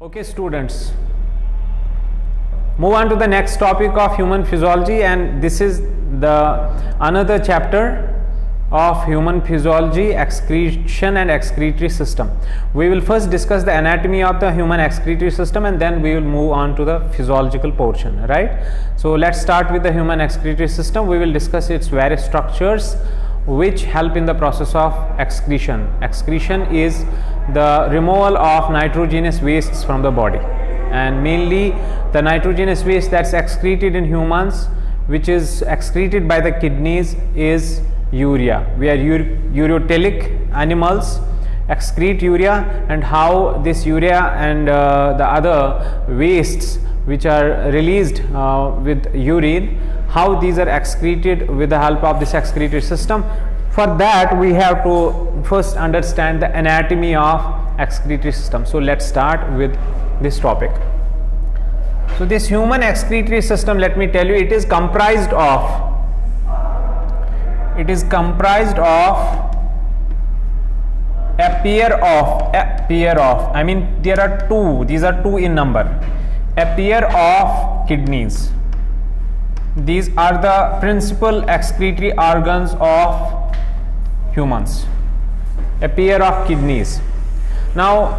Okay, students, move on to the next topic of human physiology, and this is the another chapter of human physiology, excretion and excretory system. We will first discuss the anatomy of the human excretory system and then we will move on to the physiological portion, right? So let's start with the human excretory system. We will discuss its various structures which help in the process of excretion. Excretion is the removal of nitrogenous wastes from the body, and mainly the nitrogenous waste that's excreted in humans, which is excreted by the kidneys, is urea. We are ureotelic animals, excrete urea, and how this urea and the other wastes which are released with urine, how these are excreted with the help of this excretory system. For that we have to first understand the anatomy of excretory system. So let's start with this topic. So this human excretory system, let me tell you, it is comprised of a pair of, I mean there are two, these are two in number, a pair of kidneys. These are the principal excretory organs of humans, a pair of kidneys. Now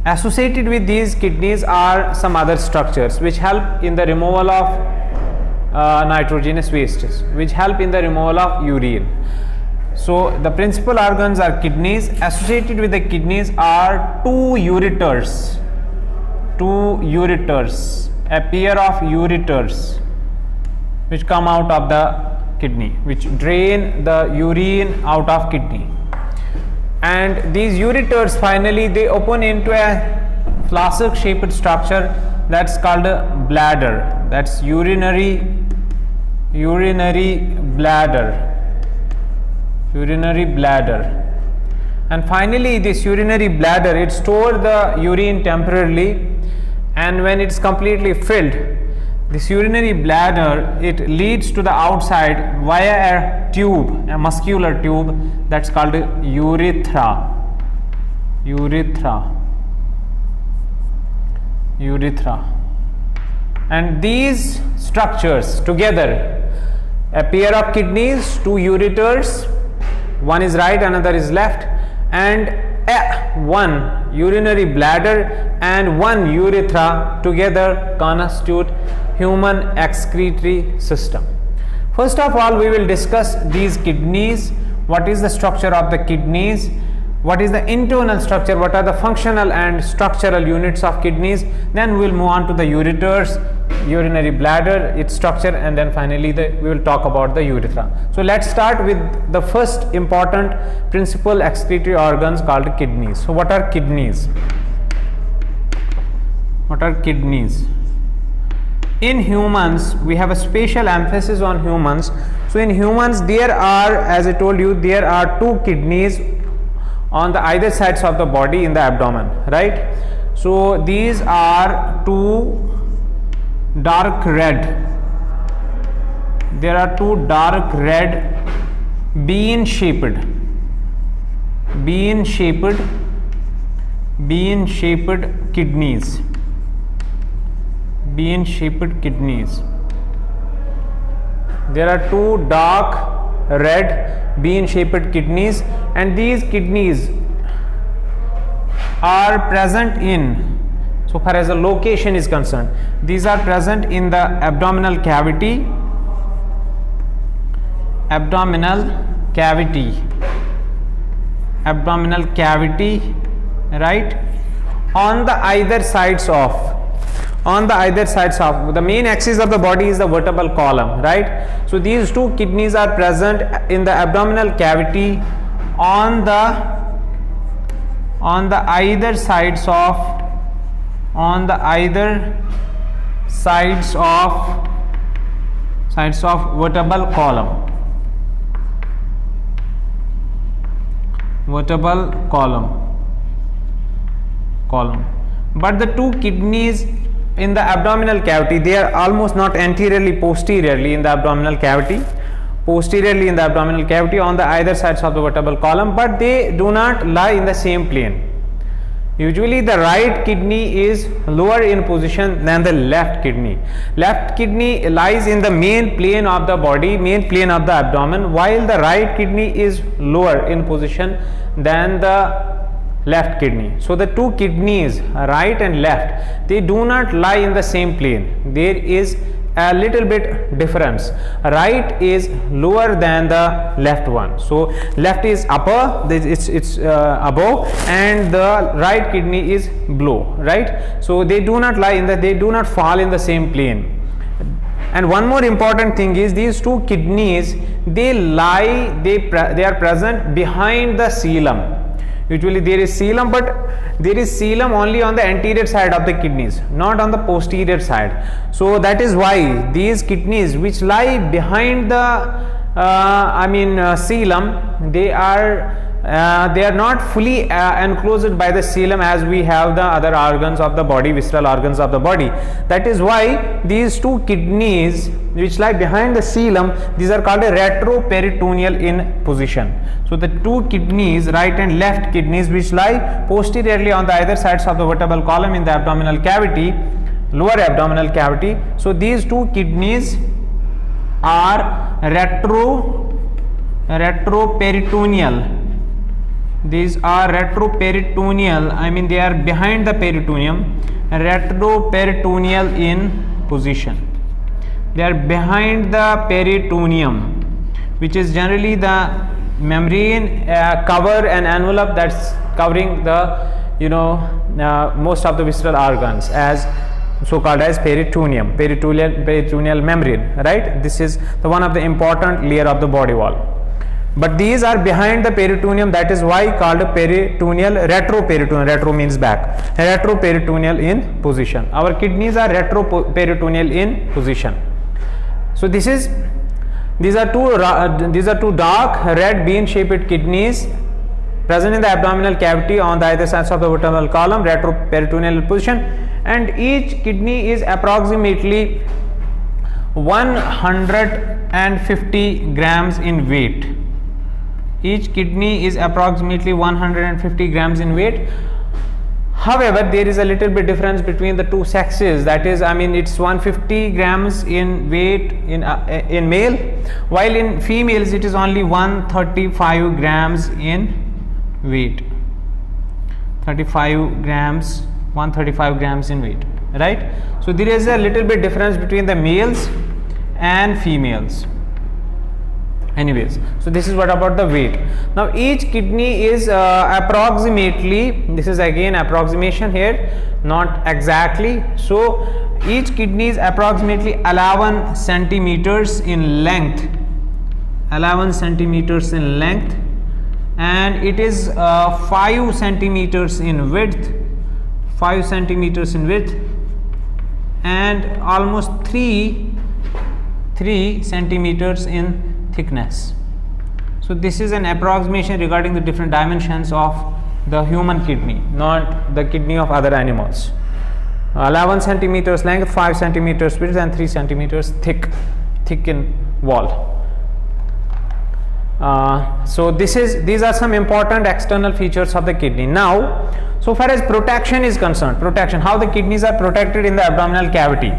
associated with these kidneys are some other structures which help in the removal of nitrogenous wastes, which help in the removal of urine. So the principal organs are kidneys. Associated with the kidneys are two ureters, a pair of ureters which come out of the kidney, which drain the urine out of kidney. And these ureters finally they open into a flask shaped structure that's called a bladder. That's urinary bladder. And finally this urinary bladder, it stores the urine temporarily, and when it's completely filled, this urinary bladder, it leads to the outside via a tube, a muscular tube, that's called urethra. And these structures together, a pair of kidneys, two ureters, one is right, another is left, and one urinary bladder and one urethra together constitute human excretory system. First of all, we will discuss these kidneys. What is the structure of the kidneys? What is the internal structure? What are the functional and structural units of kidneys? Then we will move on to the ureters, urinary bladder, its structure, and then finally we will talk about the urethra. So let's start with the first important principal excretory organs called kidneys. So what are kidneys? In humans, we have a special emphasis on humans. So in humans there are, as I told you, there are two kidneys on the either sides of the body in the abdomen, right? So these are two dark red, there are two dark red bean shaped kidneys. There are two dark red bean shaped kidneys, and these kidneys are present in, so far as the location is concerned, these are present in the abdominal cavity, right, on the either sides of the main axis of the body is the vertebral column, right? So these two kidneys are present in the abdominal cavity on the either sides of vertebral column. But the two kidneys in the abdominal cavity, they are almost not anteriorly, posteriorly in the abdominal cavity. posteriorly in the abdominal cavity on the either sides of the vertebral column, but they do not lie in the same plane. Usually the right kidney is lower in position than the left kidney. Left kidney lies in the main plane of the body, main plane of the abdomen, while the right kidney is lower in position than the left kidney. So the two kidneys, right and left, they do not lie in the same plane. There is a little bit difference. Right is lower than the left one. So left is upper, it's above, and the right kidney is below, right? So they do not lie in the, they do not fall in the same plane. And one more important thing is these two kidneys, they lie, they are present behind the coelom. Usually there is coelom, but there is coelom only on the anterior side of the kidneys, not on the posterior side. So that is why these kidneys which lie behind the coelom, they are not fully enclosed by the coelom as we have the other organs of the body, visceral organs of the body. That is why these two kidneys which lie behind the coelom, these are called a retroperitoneal in position. So the two kidneys, right and left kidneys, which lie posteriorly on the either sides of the vertebral column in the abdominal cavity, lower abdominal cavity. So these two kidneys are retroperitoneal. These are retroperitoneal, I mean they are behind the peritoneum, retroperitoneal in position. They are behind the peritoneum, which is generally the membrane cover and envelope that's covering the most of the visceral organs, as so called as peritoneum, peritoneal membrane, right? This is the one of the important layer of the body wall. But these are behind the peritoneum, that is why called peritoneal, retroperitoneal. Retro means back. Retroperitoneal in position. Our kidneys are retroperitoneal in position. So these are two dark red bean-shaped kidneys present in the abdominal cavity on the either sides of the vertebral column, retroperitoneal position, and each kidney is approximately 150 grams in weight. Each kidney is approximately 150 grams in weight. However, there is a little bit difference between the two sexes. That is, it's 150 grams in weight in male, while in females it is only 135 grams in weight. 135 grams in weight, right? So there is a little bit difference between the males and females. Anyways, so this is what about the weight. Now each kidney is approximately, this is again approximation here, not exactly. So each kidney is approximately 11 centimeters in length, 11 centimeters in length, and it is 5 centimeters in width, 5 centimeters in width, and almost 3 centimeters in thickness. So this is an approximation regarding the different dimensions of the human kidney, not the kidney of other animals. 11 centimeters length, 5 centimeters width, and 3 centimeters thick in wall. So these are some important external features of the kidney. Now, so far as protection is concerned, how the kidneys are protected in the abdominal cavity.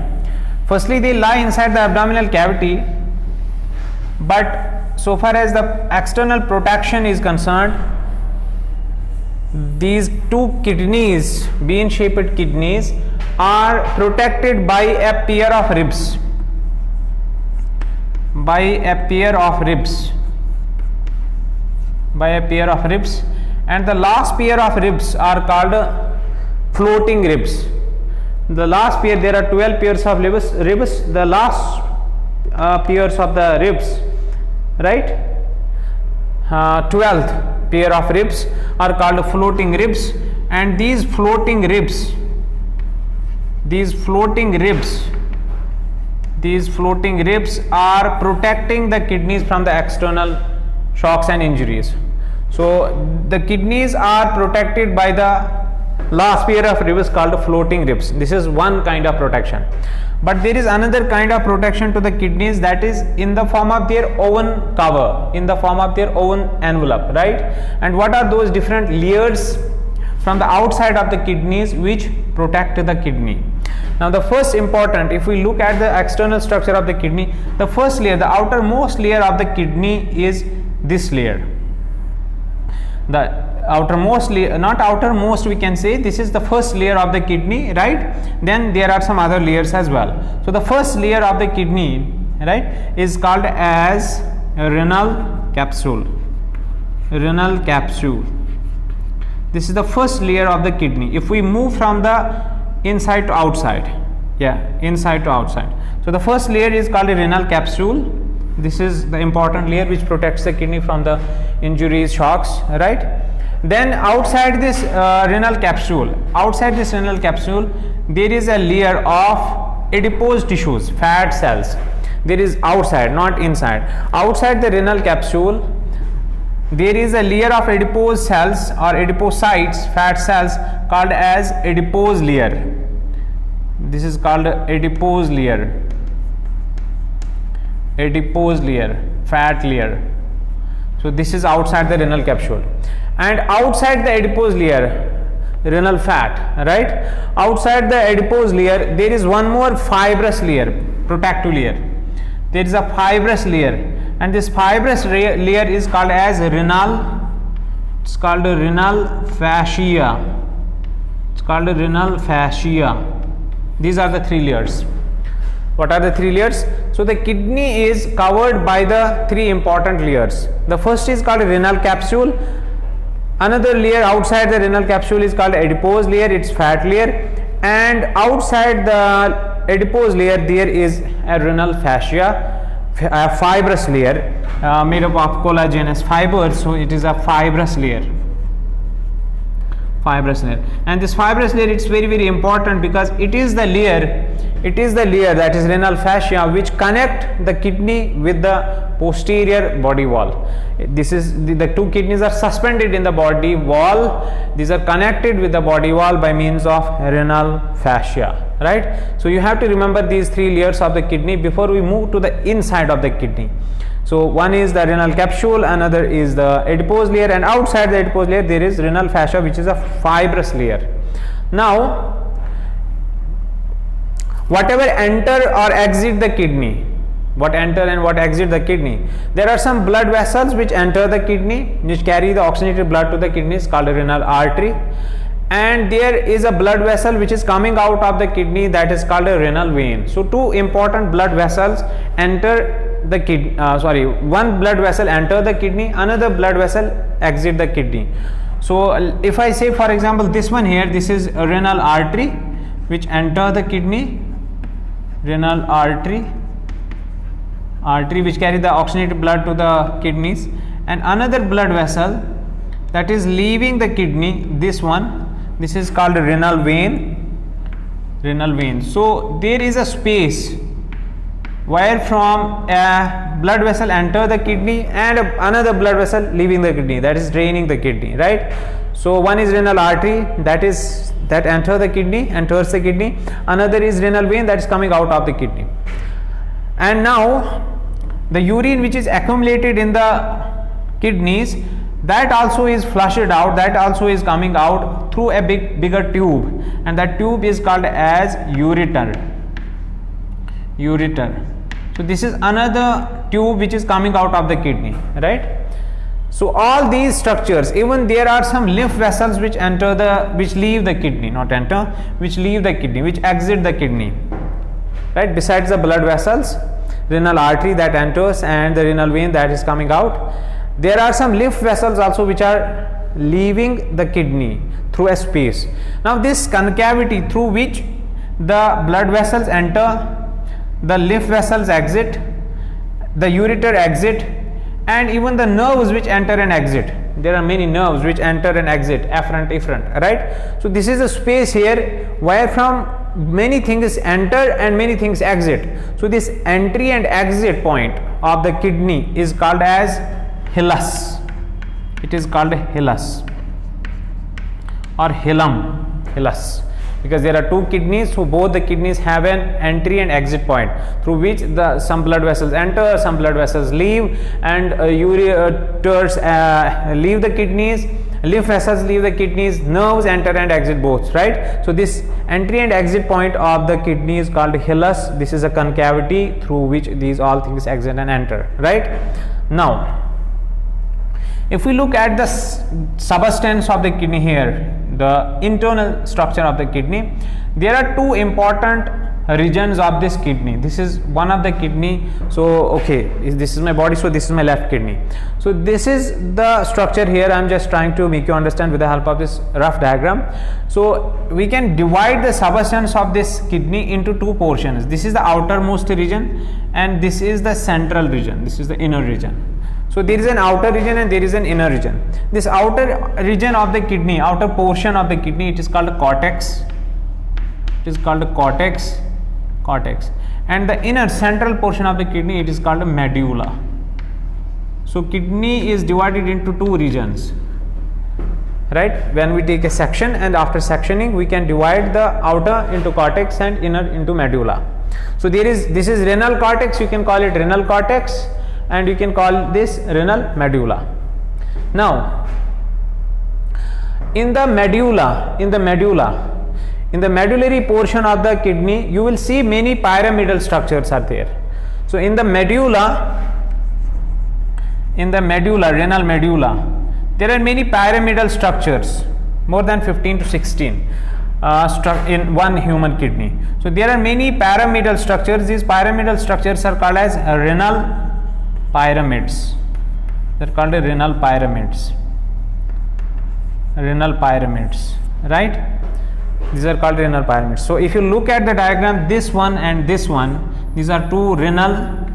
Firstly, they lie inside the abdominal cavity, but so far as the external protection is concerned, these two kidneys, bean-shaped kidneys, are protected by a pair of ribs. By a pair of ribs, and the last pair of ribs are called floating ribs. The last pair, there are 12 pairs of ribs. The last pairs of the ribs, right? 12th pair of ribs are called floating ribs, and these floating ribs are protecting the kidneys from the external shocks and injuries. So the kidneys are protected by the last pair of ribs called floating ribs. This is one kind of protection. But there is another kind of protection to the kidneys, that is in the form of their own cover, in the form of their own envelope, right? And what are those different layers? from the outside of the kidneys which protect the kidney. Now the first important, if we look at the external structure of the kidney, the first layer, the outermost layer of the kidney is this layer. The outermost layer, not outermost, we can say this is the first layer of the kidney, right? Then there are some other layers as well. So the first layer of the kidney, right, is called as renal capsule. Renal capsule. This is the first layer of the kidney. If we move from the inside to outside, inside to outside, so the first layer is called a renal capsule. This is the important layer which protects the kidney from the injuries, shocks, right? Then outside this renal capsule, there is a layer of adipose tissues, fat cells. There is outside, not inside. Outside the renal capsule, there is a layer of adipose cells or adipocytes, fat cells, called as adipose layer. This is called adipose layer. Adipose layer, fat layer. So this is outside the renal capsule. And outside the adipose layer, renal fat, right? Outside the adipose layer, there is one more fibrous layer, protective layer. There is a fibrous layer, and this fibrous layer is called as renal. It's called renal fascia. It's called renal fascia. These are the three layers. What are the three layers? So the kidney is covered by the three important layers. The first is called renal capsule. Another layer outside the renal capsule is called adipose layer. It's fat layer, and outside the adipose layer there is a renal fascia, a fibrous layer made up of collagenous fibers. So it is a fibrous layer. And this fibrous layer, it's very, very important because it is the layer that is renal fascia which connect the kidney with the posterior body wall. This is the two kidneys are suspended in the body wall. These are connected with the body wall by means of renal fascia, right? So you have to remember these three layers of the kidney before we move to the inside of the kidney. So one is the renal capsule, another is the adipose layer, and outside the adipose layer there is renal fascia, which is a fibrous layer. Now whatever enter or exit the kidney, what enter and what exit the kidney, there are some blood vessels which enter the kidney, which carry the oxygenated blood to the kidneys, called a renal artery, and there is a blood vessel which is coming out of the kidney, that is called a renal vein. So two important blood vessels enter the kidney, one blood vessel enter the kidney, another blood vessel exit the kidney. So if I say, for example, this one here, this is a renal artery which enter the kidney, renal artery which carry the oxygenated blood to the kidneys, and another blood vessel that is leaving the kidney, this one, this is called a renal vein. So there is a space where from a blood vessel enter the kidney and another blood vessel leaving the kidney, that is draining the kidney, right? So one is renal artery that enters the kidney. Another is renal vein that is coming out of the kidney. And now the urine which is accumulated in the kidneys, that also is flushed out, that also is coming out through a bigger tube, and that tube is called as ureter. So this is another tube which is coming out of the kidney, right? So all these structures, even there are some lymph vessels which leave the kidney, which exit the kidney, right? Besides the blood vessels, renal artery that enters and the renal vein that is coming out, there are some lymph vessels also which are leaving the kidney through a space. Now this concavity through which the blood vessels enter, the lymph vessels exit, the ureter exit, and even the nerves which enter and exit. There are many nerves which enter and exit, afferent, right? So this is a space here where from many things enter and many things exit. So this entry and exit point of the kidney is called as hilus. It is called hilus or hilus, because there are two kidneys, so both the kidneys have an entry and exit point through which some blood vessels enter, some blood vessels leave, and ureters leave the kidneys, lymph vessels leave the kidneys, nerves enter and exit both, right? So this entry and exit point of the kidney is called hilus. This is a concavity through which these all things exit and enter, right? Now if we look at the substance of the kidney here, the internal structure of the kidney, there are two important regions of this kidney. This is one of the kidney. So okay, this is my body, so this is my left kidney. So this is the structure here. I am just trying to make you understand with the help of this rough diagram. So we can divide the substance of this kidney into two portions. This is the outermost region and this is the central region. This is the inner region. So there is an outer region and there is an inner region. This outer region of the kidney, outer portion of the kidney, it is called a cortex. It is called a cortex. And the inner central portion of the kidney, it is called a medulla. So kidney is divided into two regions, right? When we take a section, and after sectioning we can divide the outer into cortex and inner into medulla. So this is renal cortex, you can call it renal cortex, and you can call this renal medulla. Now in the medullary portion of the kidney, you will see many pyramidal structures are there. So in the renal medulla, there are many pyramidal structures, more than 15 to 16 in one human kidney. So there are many pyramidal structures. These pyramidal structures are called as renal pyramids. They are called renal pyramids, right? These are called renal pyramids. So if you look at the diagram, this one and this one, these are two renal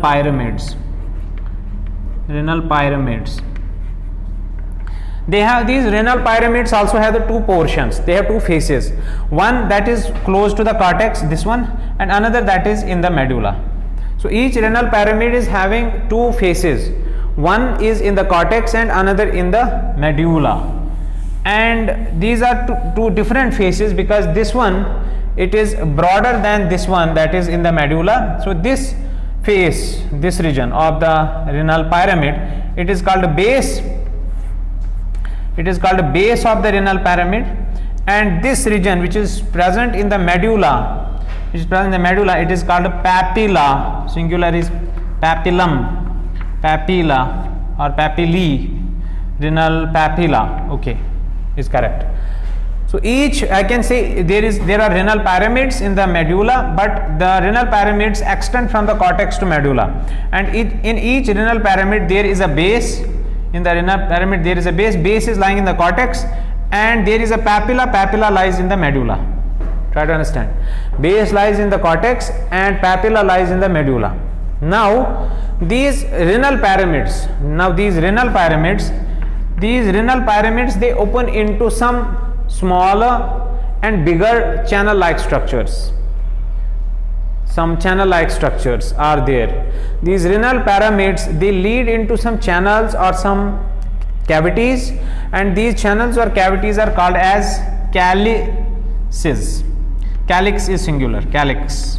pyramids. They have these renal pyramids also have the two portions. They have two faces. One that is close to the cortex, this one, and another that is in the medulla. So each renal pyramid is having two faces. One is in the cortex and another in the medulla. And these are two different faces, because this one, it is broader than this one that is in the medulla. So this face, this region of the renal pyramid, it is called a base. It is called a base of the renal pyramid. And this region which is present in the medulla, it is called a papilla. Singular is papillum, papilla or papillae, renal papilla. Okay, is correct. So each, I can say there are renal pyramids in the medulla, but the renal pyramids extend from the cortex to medulla, and in each renal pyramid there is a base. In the renal pyramid there is a base is lying in the cortex, and there is a papilla lies in the medulla. Try to understand. Base lies in the cortex and papilla lies in the medulla. Now these renal pyramids, they open into some smaller and bigger channel-like structures. Some channel-like structures are there. These renal pyramids, they lead into some channels or some cavities, and these channels or cavities are called as calyces. Calyx is singular. Calyx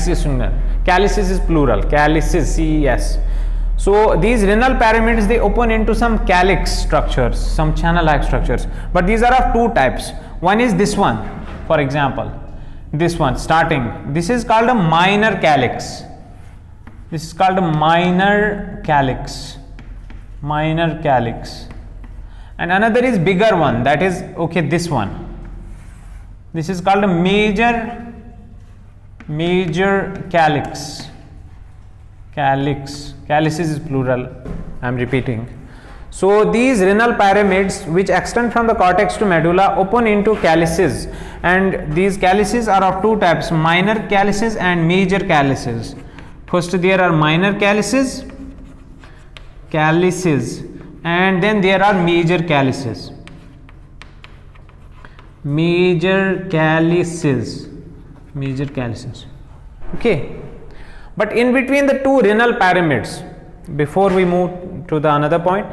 is singular. Calyces is plural. Calyces, CES. So these renal pyramids, they open into some calyx structures, some channel-like structures. But these are of two types. One is this one, for example. This one starting. This is called a minor calyx. This is called a minor calyx. And another is bigger one. That is this one. This is called a major calyx. Calyces is plural. I am repeating. So these renal pyramids, which extend from the cortex to medulla, open into calyces, and these calyces are of two types: minor calyces and major calyces. First there are minor calyces, and then there are major calyces. Major calyces. Okay. But in between the two renal pyramids, before we move to the another point,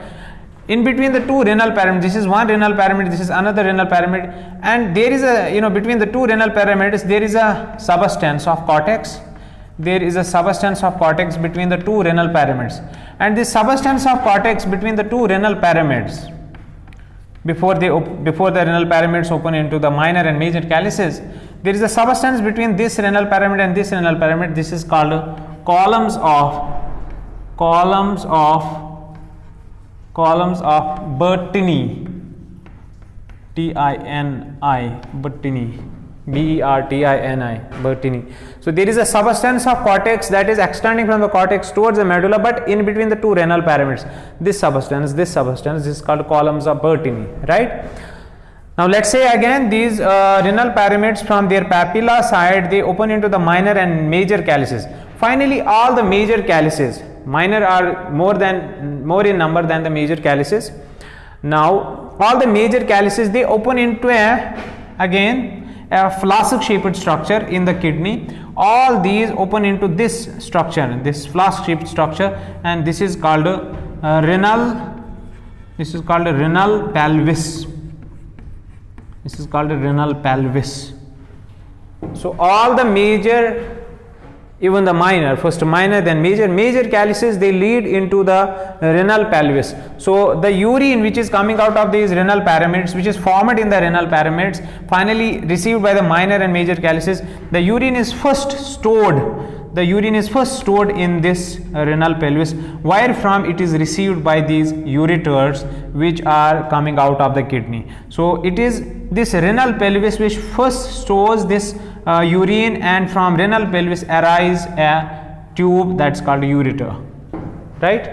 in between the two renal pyramids, this is one renal pyramid, this is another renal pyramid, and there is a, between the two renal pyramids there is a substance of cortex, there is a substance of cortex between the two renal pyramids, and this substance of cortex between the two renal pyramids, before the renal pyramids open into the minor and major calyces, there is a substance between this renal pyramid and this renal pyramid. This is called columns of Bertini, T-I-N-I, Bertini, B-E-R-T-I-N-I, Bertini. So there is a substance of cortex that is extending from the cortex towards the medulla, but in between the two renal pyramids. This substance is called columns of Bertini, right? Now let's say again these renal pyramids from their papilla side, they open into the minor and major calyces. Finally, all the major calyces, minor are more in number than the major calyces. Now all the major calyces, they open into a flask shaped structure in the kidney. All these open into this structure, this flask shaped structure, and this is called renal pelvis. This is called a renal pelvis. So all the major, even the minor, first minor then major calyces, they lead into the renal pelvis. So the urine which is coming out of these renal pyramids, which is formed in the renal pyramids, finally received by the minor and major calyces, the urine is first stored in this renal pelvis, where from it is received by these ureters which are coming out of the kidney. So it is this renal pelvis which first stores this urine, and from renal pelvis arise a tube that's called ureter, right?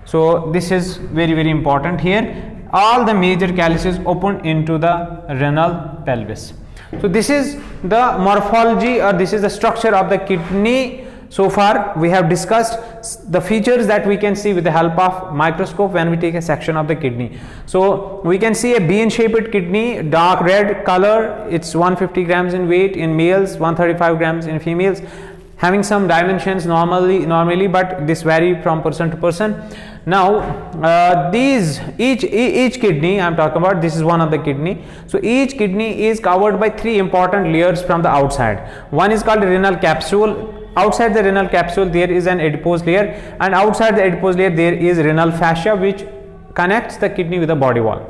So this is very, very important here. All the major calyces open into the renal pelvis. So this is the morphology, or this is the structure of the kidney. So far we have discussed the features that we can see with the help of microscope when we take a section of the kidney. So we can see a bean shaped kidney, dark red color, it's 150 grams in weight in males, 135 grams in females, having some dimensions normally, but this vary from person to person. Now each kidney I am talking about, this is one of the kidney. So each kidney is covered by three important layers from the outside. One is called renal capsule. Outside the renal capsule there is an adipose layer, and outside the adipose layer there is renal fascia which connects the kidney with the body wall.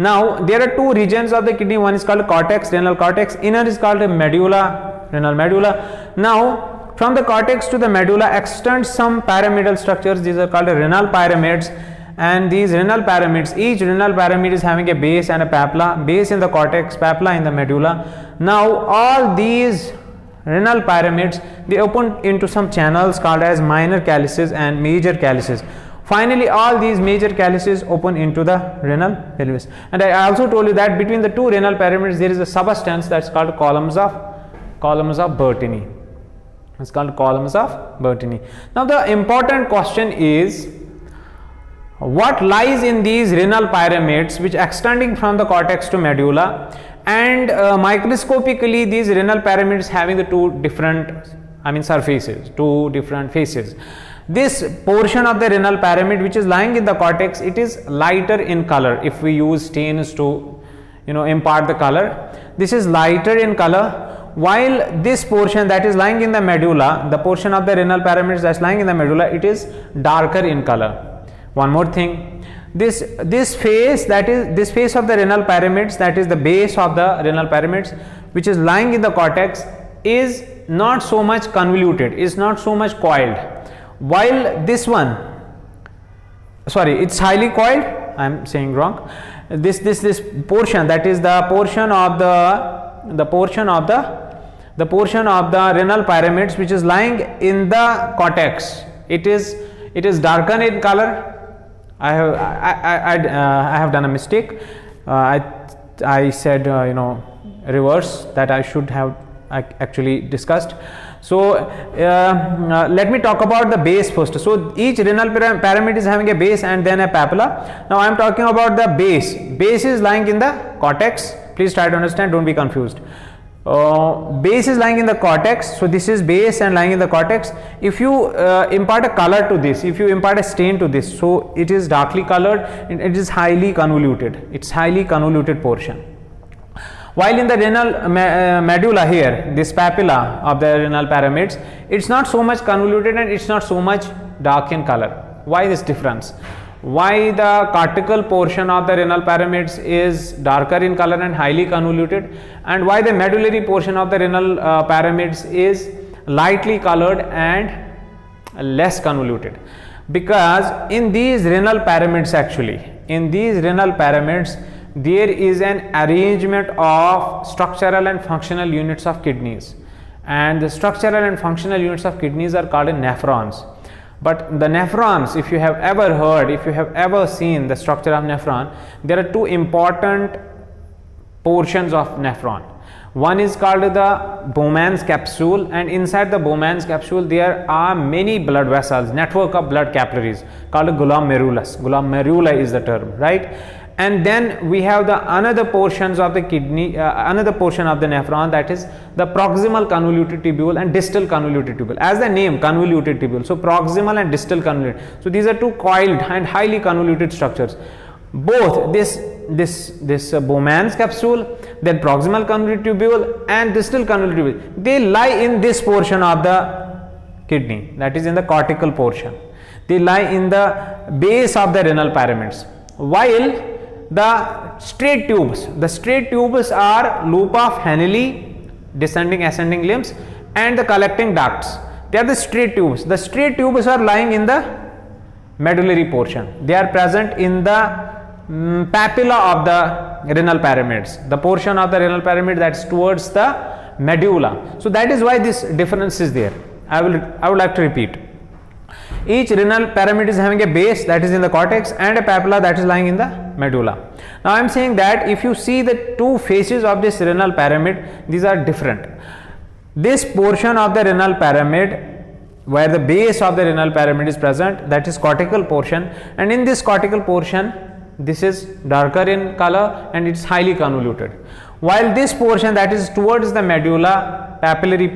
Now there are two regions of the kidney. One is called cortex, renal cortex. Inner is called a medulla, renal medulla. Now from the cortex to the medulla extends some pyramidal structures. These are called renal pyramids, and these renal pyramids, each renal pyramid is having a base and a papilla. Base in the cortex, papilla in the medulla. Now all these renal pyramids, they open into some channels called as minor calyces and major calyces. Finally all these major calyces open into the renal pelvis. And I also told you that between the two renal pyramids there is a substance that's called columns of Bertini. It's called columns of Bertini. Now the important question is, what lies in these renal pyramids which extending from the cortex to medulla, and microscopically these renal pyramids having the two different surfaces, two different faces. This portion of the renal pyramid which is lying in the cortex, it is lighter in color. If we use stains to impart the color, this is lighter in color, while this portion that is lying in the medulla, the portion of the renal pyramids that's lying in the medulla, it is darker in color. One more thing, this face, that is this face of the renal pyramids, that is the base of the renal pyramids which is lying in the cortex, is not so much convoluted, is not so much coiled, while this one, sorry, it's highly coiled, I am saying wrong. This portion, that is the portion of the renal pyramids which is lying in the cortex, it is darker in color. I have done a mistake. I said reverse, that I should have actually discussed. So let me talk about the base first. So each renal pyramid is having a base and then a papilla. Now I am talking about the base. Base is lying in the cortex. Please try to understand, don't be confused. Base is lying in the cortex, so this is base and lying in the cortex. If you impart a color to this, if you impart a stain to this, so it is darkly colored and it is highly convoluted, it's highly convoluted portion. While in the renal medulla here, this papilla of the renal pyramids, it's not so much convoluted and it's not so much dark in color. Why this difference? Why the cortical portion of the renal pyramids is darker in color and highly convoluted, and why the medullary portion of the renal pyramids is lightly colored and less convoluted? Because in these renal pyramids, actually in these renal pyramids, there is an arrangement of structural and functional units of kidneys, and the structural and functional units of kidneys are called nephrons. But the nephrons, if you have ever heard, if you have ever seen the structure of nephron, there are two important portions of nephron. One is called the Bowman's capsule, and inside the Bowman's capsule there are many blood vessels, network of blood capillaries called glomerulus. Glomerula is the term, right? And then we have the another portions of the kidney, another portion of the nephron, that is the proximal convoluted tubule and distal convoluted tubule. As the name, convoluted tubule, so proximal and distal convoluted. So these are two coiled and highly convoluted structures. Both this Bowman's capsule, then proximal convoluted tubule and distal convoluted tubule, they lie in this portion of the kidney, that is in the cortical portion. They lie in the base of the renal pyramids, while the straight tubes are loop of Henle, descending ascending limbs, and the collecting ducts. They are the straight tubes. The straight tubes are lying in the medullary portion. They are present in the papilla of the renal pyramids, the portion of the renal pyramid that's towards the medulla. So that is why this difference is there. I would like to repeat. Each renal pyramid is having a base that is in the cortex and a papilla that is lying in the medulla. Now I am saying that if you see the two faces of this renal pyramid, these are different. This portion of the renal pyramid, where the base of the renal pyramid is present, that is cortical portion, and in this cortical portion, this is darker in color and it's highly convoluted. While this portion that is towards the medulla, medullary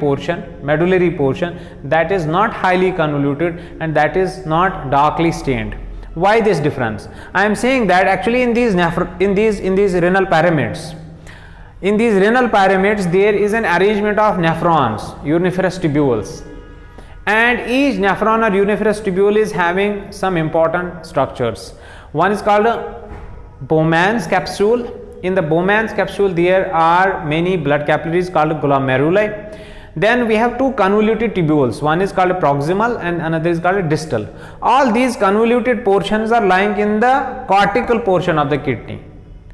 portion, that is not highly convoluted and that is not darkly stained. Why this difference? I am saying that actually in these renal pyramids, there is an arrangement of nephrons, uniferous tubules, and each nephron or uniferous tubule is having some important structures. One is called Bowman's capsule. In the Bowman's capsule there are many blood capillaries called glomeruli. Then we have two convoluted tubules, one is called proximal and another is called distal. All these convoluted portions are lying in the cortical portion of the kidney,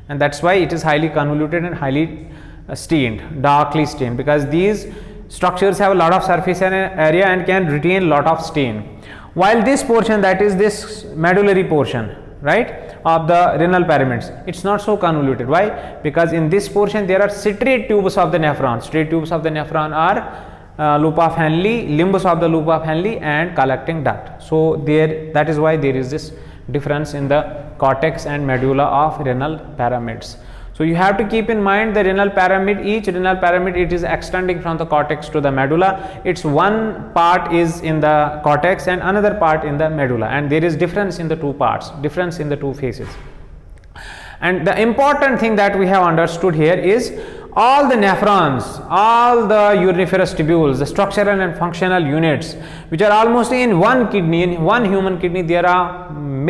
and that's why it is highly convoluted and highly stained, darkly stained, because these structures have a lot of surface area and can retain lot of stain. While this portion, that is this medullary portion, right, of the renal pyramids, it's not so convoluted. Why? Because in this portion there are straight tubes of the nephron. Straight tubes of the nephron are loop of Henle, limbs of the loop of Henle, and collecting duct. So that is why there is this difference in the cortex and medulla of renal pyramids. So you have to keep in mind the renal pyramid, each renal pyramid, it is extending from the cortex to the medulla. Its one part is in the cortex and another part in the medulla, and there is difference in the two parts, difference in the two faces. And the important thing that we have understood here is all the nephrons, all the uniferous tubules, the structural and functional units, which are almost in one kidney, in one human kidney, there are 1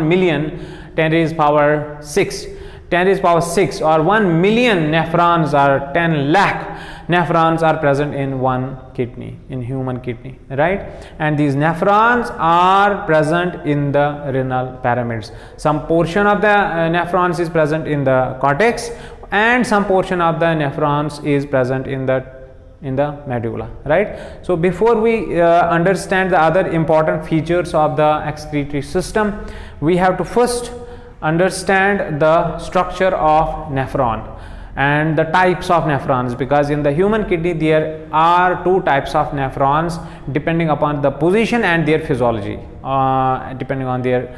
million 10 raised power 6 or 1 million nephrons or 10 lakh nephrons are present in one kidney, in human kidney, right? And these nephrons are present in the renal pyramids. Some portion of the nephrons is present in the cortex and some portion of the nephrons is present in the medulla, right? So before we understand the other important features of the excretory system, we have to first understand the structure of nephron and the types of nephrons, because in the human kidney there are two types of nephrons depending upon the position and their physiology, depending on their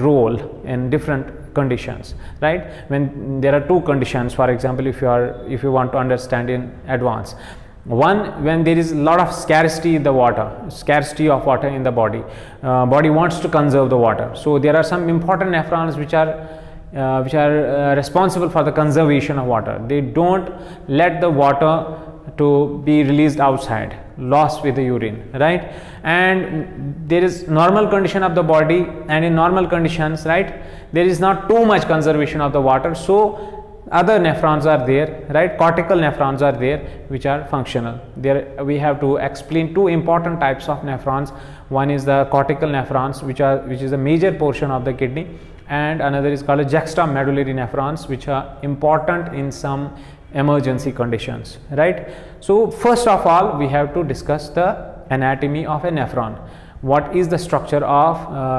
role in different conditions, right? When there are two conditions, for example, if you want to understand in advance, one, when there is a lot of scarcity of water in the body, body wants to conserve the water, so there are some important nephrons which are which are responsible for the conservation of water. They don't let the water to be released outside, lost with the urine, right? And there is normal condition of the body, and in normal conditions, right, there is not too much conservation of the water, so other nephrons are there, right? Cortical nephrons are there which are functional. There we have to explain two important types of nephrons. One is the cortical nephrons, which is a major portion of the kidney, and another is called juxtamedullary nephrons, which are important in some emergency conditions, right? So first of all, we have to discuss the anatomy of a nephron. What is the structure of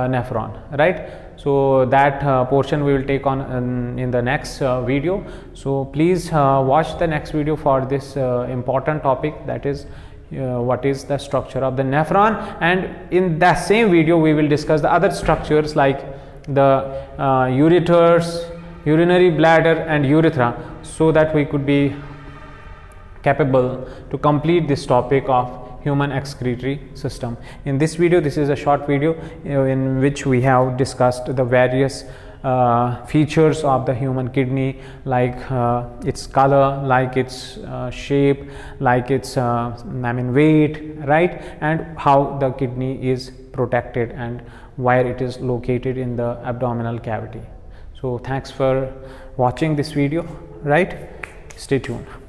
nephron, right? So that portion we will take on in the next video. So please watch the next video for this important topic, that is what is the structure of the nephron, and in that same video we will discuss the other structures like the ureters, urinary bladder and urethra, so that we could be capable to complete this topic of human excretory system. In this video, this is a short video in which we have discussed the various features of the human kidney, like its color, like its shape, like its weight, right, and how the kidney is protected and where it is located in the abdominal cavity. So thanks for watching this video, right? Stay tuned.